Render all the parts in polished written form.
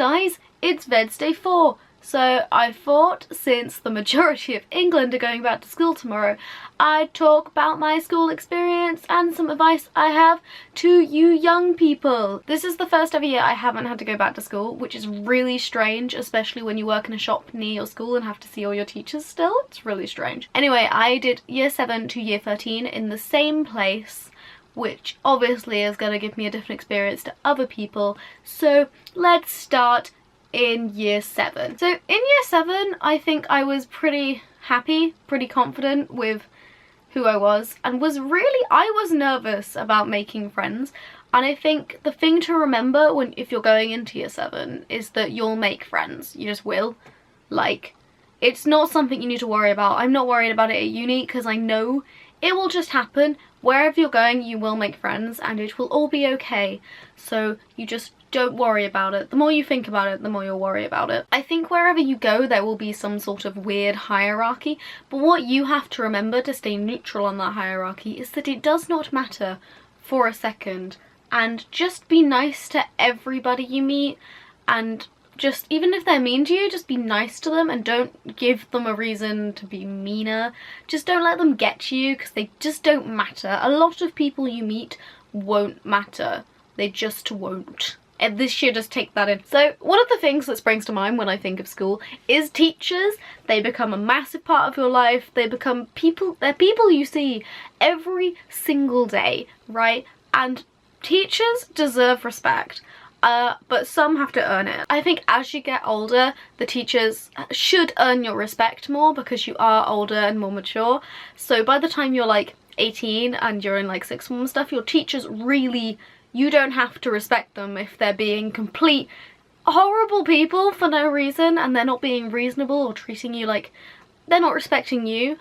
guys, it's VEDS day 4. So I thought, since the majority of England are going back to school tomorrow, I'd talk about my school experience and some advice I have to you young people. This is the first ever year I haven't had to go back to school, which is really strange, especially when you work in a shop near your school and have to see all your teachers still. It's really strange. Anyway, I did year 7 to year 13 in the same place, which obviously is going to give me a different experience to other people. So let's start in year 7. So in year 7, I think I was pretty happy, pretty confident with who I was, and I was nervous about making friends. And I think the thing to remember if you're going into year 7 is that you'll make friends. You just will. Like, it's not something you need to worry about. I'm not worried about it at uni because I know it will just happen. Wherever you're going, you will make friends and it will all be okay. So you just don't worry about it. The more you think about it, the more you'll worry about it. I think wherever you go, there will be some sort of weird hierarchy, but what you have to remember to stay neutral on that hierarchy is that it does not matter for a second. And just be nice to everybody you meet, and just, even if they're mean to you, just be nice to them and don't give them a reason to be meaner. Just don't let them get to you because they just don't matter. A lot of people you meet won't matter. They just won't. And this year, just take that in. So one of the things that springs to mind when I think of school is teachers. They become a massive part of your life. They become people, they're people you see every single day, right? And teachers deserve respect. But some have to earn it. I think as you get older, the teachers should earn your respect more because you are older and more mature. So by the time you're like 18 and you're in like sixth form and stuff, your teachers really, you don't have to respect them if they're being complete horrible people for no reason and they're not being reasonable or treating you like they're not respecting you.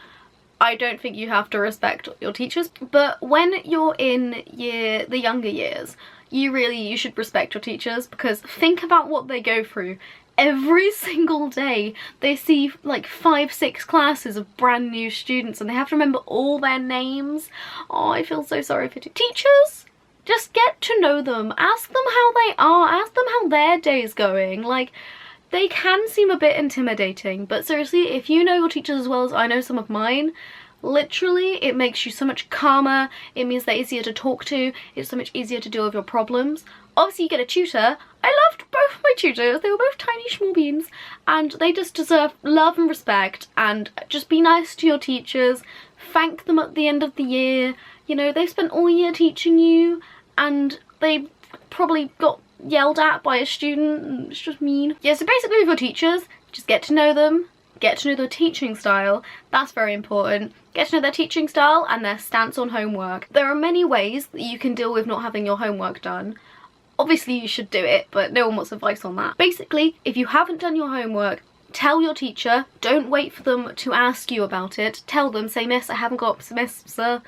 I don't think you have to respect your teachers. But when you're in the younger years, you should respect your teachers, because think about what they go through. Every single day they see like 5-6 classes of brand new students and they have to remember all their names. Oh, I feel so sorry for teachers. Just get to know them. Ask them how they are. Ask them how their day's going. Like, they can seem a bit intimidating, but seriously, if you know your teachers as well as I know some of mine, literally it makes you so much calmer. It means they're easier to talk to. It's so much easier to deal with your problems. Obviously you get a tutor. I loved both my tutors. They were both tiny small beans and they just deserve love and respect. And just be nice to your teachers. Thank them at the end of the year. You know, they spent all year teaching you and they probably got yelled at by a student and it's just mean. Yeah, so basically with your teachers, just get to know them. Get to know their teaching style. That's very important. Get to know their teaching style and their stance on homework. There are many ways that you can deal with not having your homework done. Obviously you should do it, but no one wants advice on that. Basically, if you haven't done your homework, tell your teacher. Don't wait for them to ask you about it. Tell them, say, "Miss, I haven't got sir."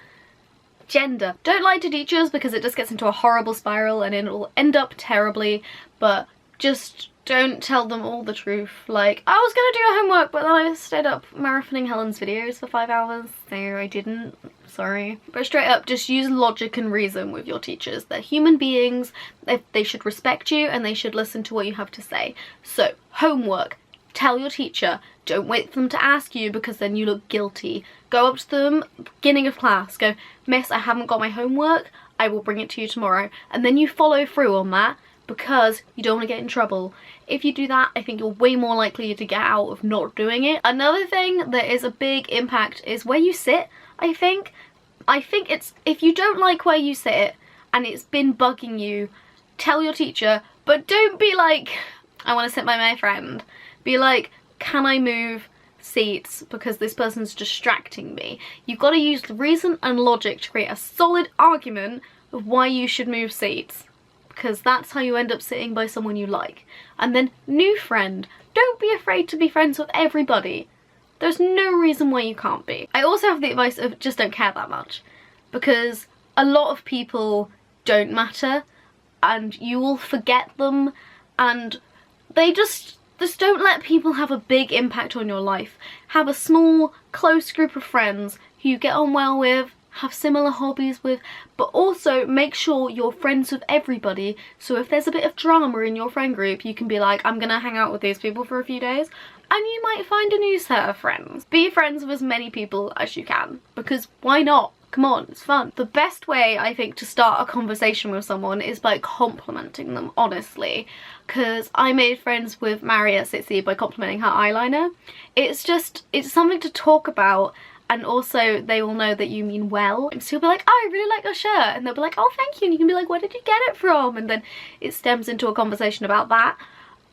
Gender. Don't lie to teachers because it just gets into a horrible spiral and it'll end up terribly, but just don't tell them all the truth. Like, I was gonna do your homework, but then I stayed up marathoning Helen's videos for 5 hours, so I didn't. Sorry. But straight up, just use logic and reason with your teachers. They're human beings. They should respect you and they should listen to what you have to say. So, homework. Tell your teacher. Don't wait for them to ask you because then you look guilty. Go up to them, beginning of class, go, "Miss, I haven't got my homework. I will bring it to you tomorrow." And then you follow through on that, because you don't want to get in trouble. If you do that, I think you're way more likely to get out of not doing it. Another thing that is a big impact is where you sit, I think. It's, if you don't like where you sit and it's been bugging you, tell your teacher, but don't be like, "I want to sit by my friend." Be like, "Can I move seats because this person's distracting me?" You've got to use reason and logic to create a solid argument of why you should move seats, because that's how you end up sitting by someone you like. And then, new friend. Don't be afraid to be friends with everybody. There's no reason why you can't be. I also have the advice of just don't care that much, because a lot of people don't matter and you will forget them, and they just don't let people have a big impact on your life. Have a small, close group of friends who you get on well with, have similar hobbies with, but also make sure you're friends with everybody. So if there's a bit of drama in your friend group, you can be like, I'm gonna hang out with these people for a few days, and you might find a new set of friends. Be friends with as many people as you can, because why not? Come on, it's fun. The best way, I think, to start a conversation with someone is by complimenting them, honestly. Because I made friends with Maria Sitsi by complimenting her eyeliner. It's something to talk about, and also they will know that you mean well. And so you'll be like, oh, I really like your shirt. And they'll be like, oh, thank you. And you can be like, where did you get it from? And then it stems into a conversation about that.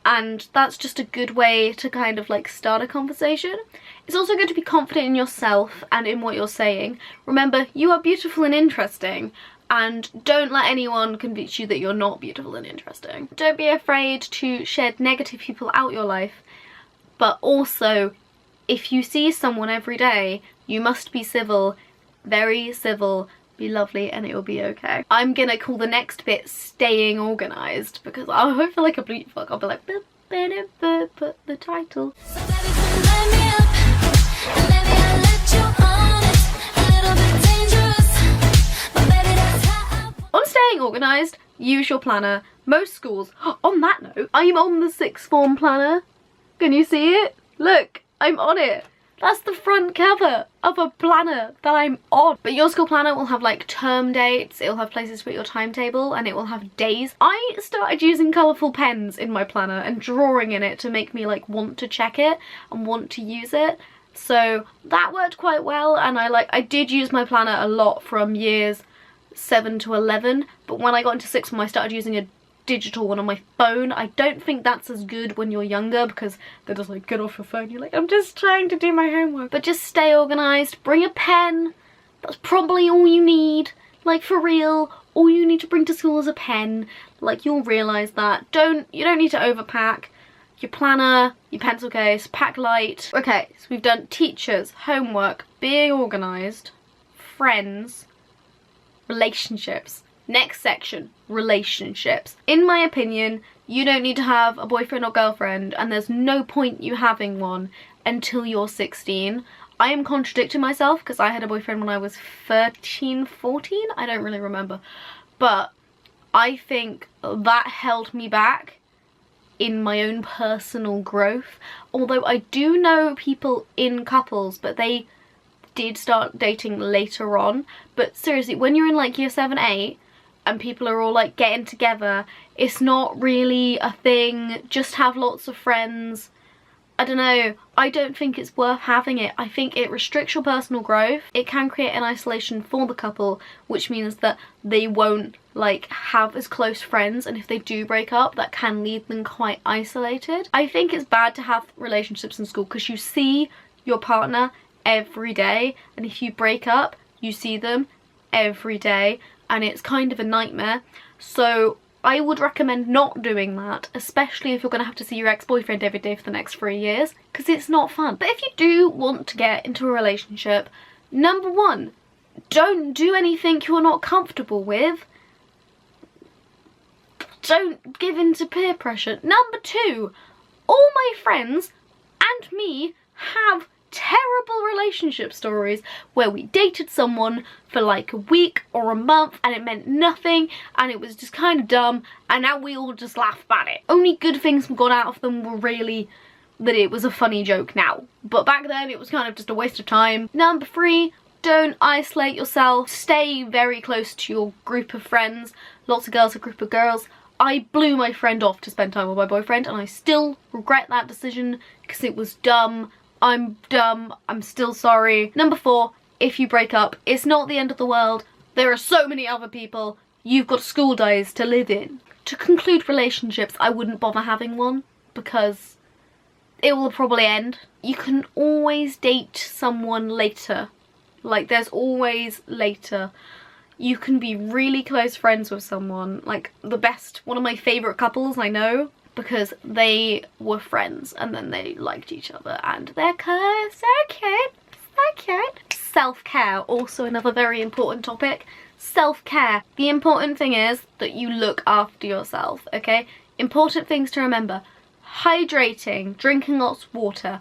And that's just a good way to kind of like start a conversation. It's also good to be confident in yourself and in what you're saying. Remember, you are beautiful and interesting, and don't let anyone convince you that you're not beautiful and interesting. Don't be afraid to shed negative people out your life, but also if you see someone every day, you must be civil, very civil, be lovely, and it will be okay. I'm gonna call the next bit staying organised, because I feel like a bleep fuck. I'll be like, put the title. On staying organised, use your planner. Most schools, on that note, I'm on the sixth form planner. Can you see it? Look, I'm on it. That's the front cover of a planner that I'm on. But your school planner will have like term dates, it'll have places to put your timetable, and it will have days. I started using colourful pens in my planner and drawing in it to make me like want to check it and want to use it. So that worked quite well, and I did use my planner a lot from years 7 to 11, but when I got into sixth form I started using a digital one on my phone. I don't think that's as good when you're younger, because they're just like, get off your phone. You're like, I'm just trying to do my homework. But just stay organised, bring a pen. That's probably all you need. Like, for real, all you need to bring to school is a pen. Like, you'll realise that. You don't need to overpack. Your planner, your pencil case, pack light. Okay, so we've done teachers, homework, being organised, friends, relationships. Next section, relationships. In my opinion, you don't need to have a boyfriend or girlfriend, and there's no point you having one until you're 16. I am contradicting myself because I had a boyfriend when I was 13, 14, I don't really remember. But I think that held me back in my own personal growth. Although I do know people in couples, but they did start dating later on. But seriously, when you're in like year 7, 8, and people are all like getting together, it's not really a thing. Just have lots of friends. I don't know, I don't think it's worth having it. I think it restricts your personal growth. It can create an isolation for the couple, which means that they won't like have as close friends, and if they do break up, that can leave them quite isolated. I think it's bad to have relationships in school because you see your partner every day, and if you break up, you see them every day, and it's kind of a nightmare. So I would recommend not doing that, especially if you're going to have to see your ex-boyfriend every day for the next 3 years, because it's not fun. But if you do want to get into a relationship, number one, don't do anything you're not comfortable with. Don't give in to peer pressure. Number two, all my friends and me have terrible relationship stories where we dated someone for like a week or a month and it meant nothing and it was just kind of dumb, and now we all just laugh about it. Only good things we got out of them were really that it was a funny joke now, but back then it was kind of just a waste of time. Number three, don't isolate yourself. Stay very close to your group of friends. Lots of girls, a group of girls. I blew my friend off to spend time with my boyfriend, and I still regret that decision because it was dumb. I'm dumb, I'm still sorry. Number four, if you break up, it's not the end of the world. There are so many other people. You've got school days to live in. To conclude relationships, I wouldn't bother having one because it will probably end. You can always date someone later. Like, there's always later. You can be really close friends with someone. Like, one of my favourite couples I know, because they were friends and then they liked each other and they're so cute, so cute. Self-care, also another very important topic. Self-care. The important thing is that you look after yourself, okay? Important things to remember. Hydrating, drinking lots of water,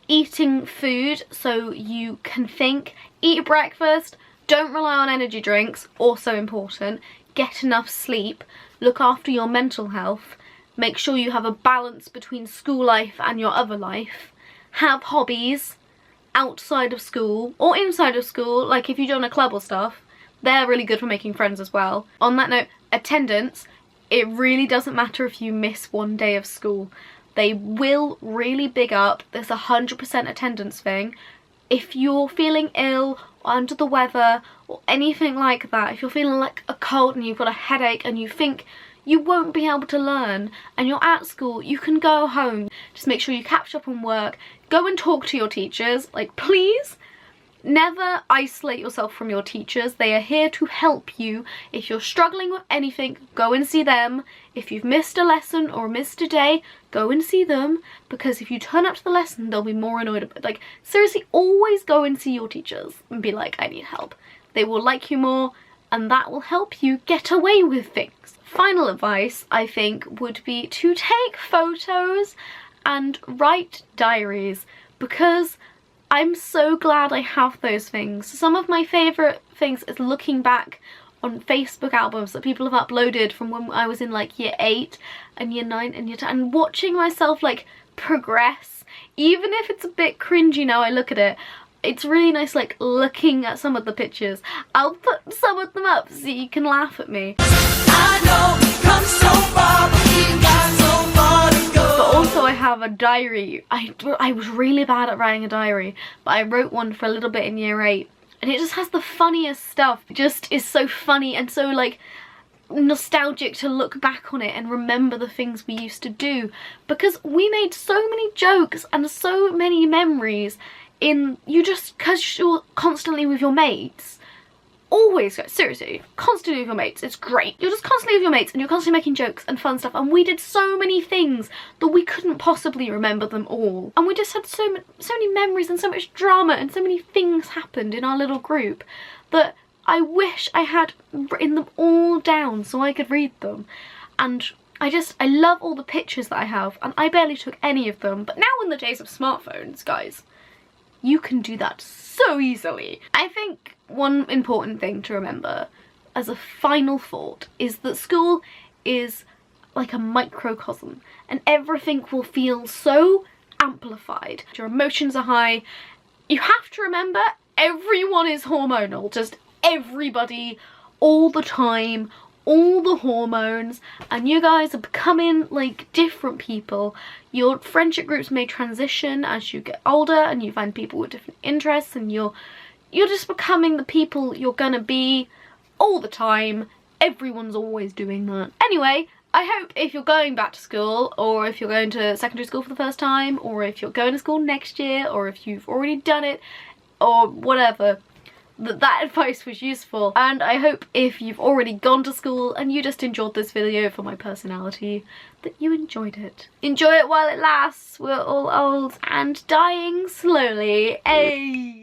eating food so you can think, eat breakfast, Don't rely on energy drinks, also important. Get enough sleep, look after your mental health, make sure you have a balance between school life and your other life. Have hobbies outside of school or inside of school, like if you join a club or stuff, they're really good for making friends as well. On that note, attendance, it really doesn't matter if you miss one day of school. They will really big up this 100% attendance thing. If you're feeling ill or under the weather or anything like that, if you're feeling like a cold and you've got a headache and you think you won't be able to learn and you're at school, you can go home. Just make sure you catch up on work. Go and talk to your teachers. Like, please, never isolate yourself from your teachers. They are here to help you. If you're struggling with anything, go and see them. If you've missed a lesson or missed a day, go and see them, because if you turn up to the lesson, they'll be more annoyed about it. Like, seriously, always go and see your teachers and be like, I need help. They will like you more, and that will help you get away with things. Final advice, I think, would be to take photos and write diaries, because I'm so glad I have those things. Some of my favourite things is looking back on Facebook albums that people have uploaded from when I was in like year 8 and year 9 and year 10, and watching myself like progress, even if it's a bit cringy now I look at it. It's really nice like looking at some of the pictures. I'll put some of them up so you can laugh at me. I know we've come so far, but we've got so far to go. But also I have a diary. I was really bad at writing a diary, but I wrote one for a little bit in year 8. And it just has the funniest stuff. It just is so funny and so like nostalgic to look back on it and remember the things we used to do, because we made so many jokes and so many memories because you're constantly with your mates. Always, guys, seriously, constantly with your mates. It's great. You're just constantly with your mates and you're constantly making jokes and fun stuff, and we did so many things that we couldn't possibly remember them all, and we just had so many memories and so much drama and so many things happened in our little group that I wish I had written them all down so I could read them. And I love all the pictures that I have, and I barely took any of them. But now in the days of smartphones, guys, you can do that so easily. I think one important thing to remember as a final thought is that school is like a microcosm, and everything will feel so amplified. Your emotions are high. You have to remember everyone is hormonal, just everybody, all the time, all the hormones, and you guys are becoming like different people. Your friendship groups may transition as you get older and you find people with different interests, and you're just becoming the people you're gonna be all the time. Everyone's always doing that. Anyway, I hope if you're going back to school, or if you're going to secondary school for the first time, or if you're going to school next year, or if you've already done it, or whatever, that advice was useful. And I hope if you've already gone to school and you just enjoyed this video for my personality, that you enjoyed it. Enjoy it while it lasts. We're all old and dying slowly. Ayy.